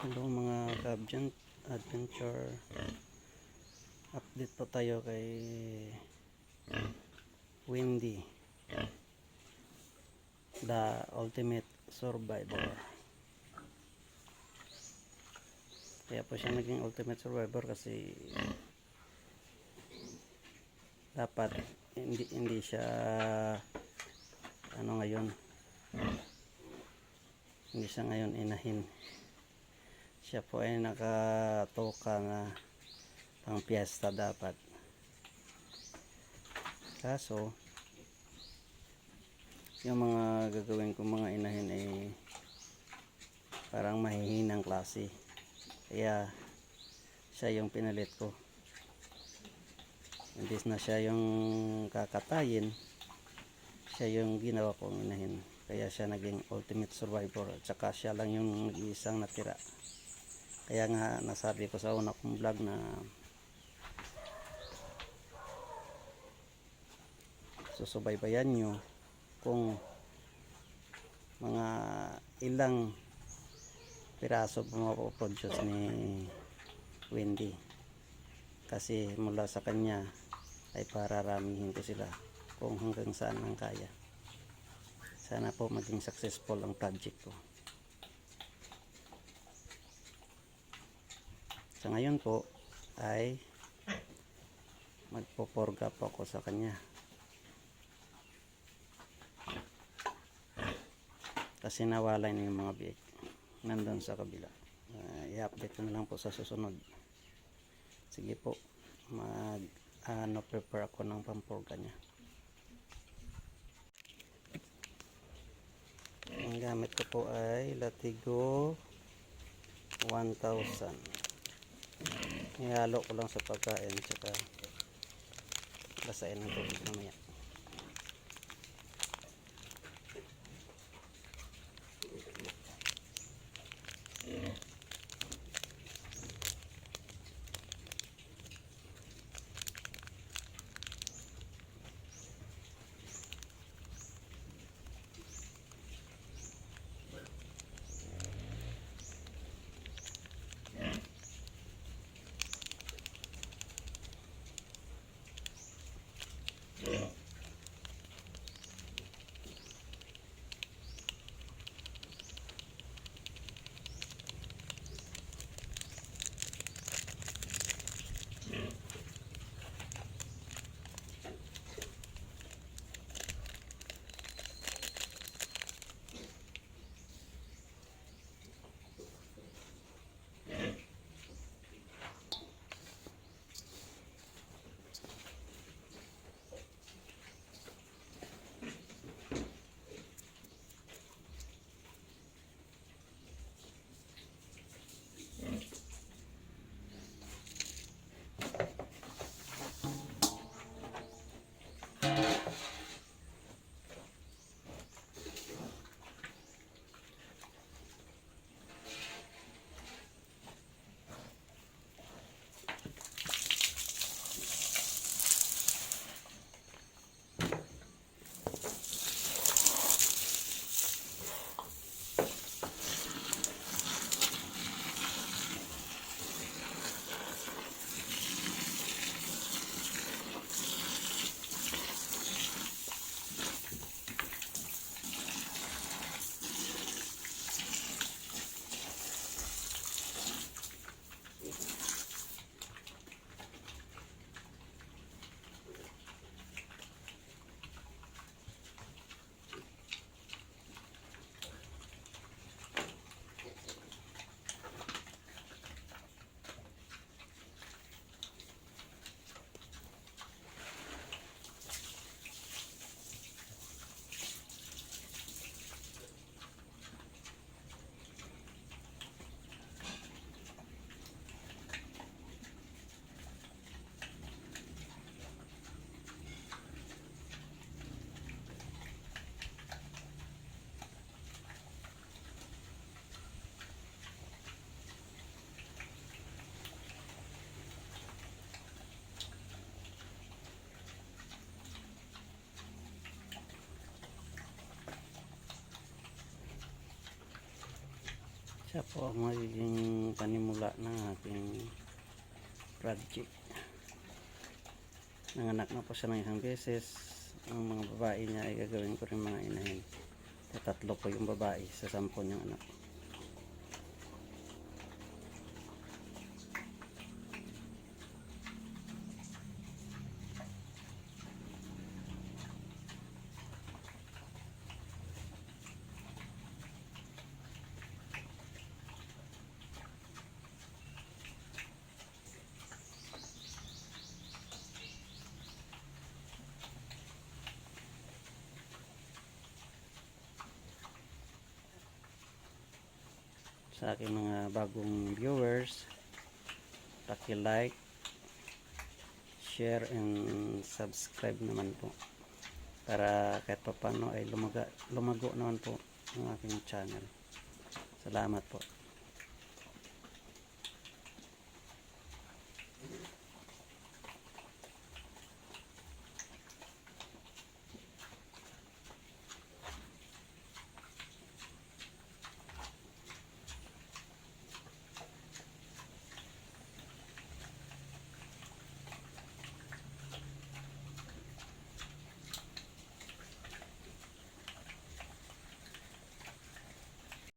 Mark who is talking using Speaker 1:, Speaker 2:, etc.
Speaker 1: Hello mga adventure, update po tayo kay Wendy, the ultimate survivor. Kaya po siya naging ultimate survivor kasi dapat hindi siya ngayon hindi siya ngayon inahin. Siya po ay nakatoka na pang piyesta dapat. Kaso yung mga gagawin kong mga inahin ay parang mahihinang klase. Kaya siya yung pinalit ko. Hindi na siya yung kakatayin. Siya yung ginawa kong inahin. Kaya siya naging ultimate survivor. At saka siya lang yung isang natira. Kaya nga nasabi ko sa una kong vlog na susubaybayan nyo kung mga ilang piraso mapoproduce ni Wendy, kasi mula sa kanya ay pararamihin ko sila kung hanggang saan ang kaya. Sana po maging successful ang project ko. Sa ngayon po ay magpoporga po ako sa kanya kasi nawala na yung mga biik nandun sa kabila. I-update ko na lang po sa susunod. Sige po, prepare ako ng pamporga niya. Ang gamit ko po ay Latigo 1000. Ihalo ko lang sa pagkain tsaka basahin ng tubig mamaya. Siya po ang magiging panimula ng aking project. Nanganak na po siya ng isang beses. Ang mga babae niya ay gagawin ko rin mga inahin. Tatlo po yung babae sa 10 niyang anak. Sa aking mga bagong viewers, paki-like, share, and subscribe naman po para kahit pa paano ay lumago naman po ang aking channel. Salamat po.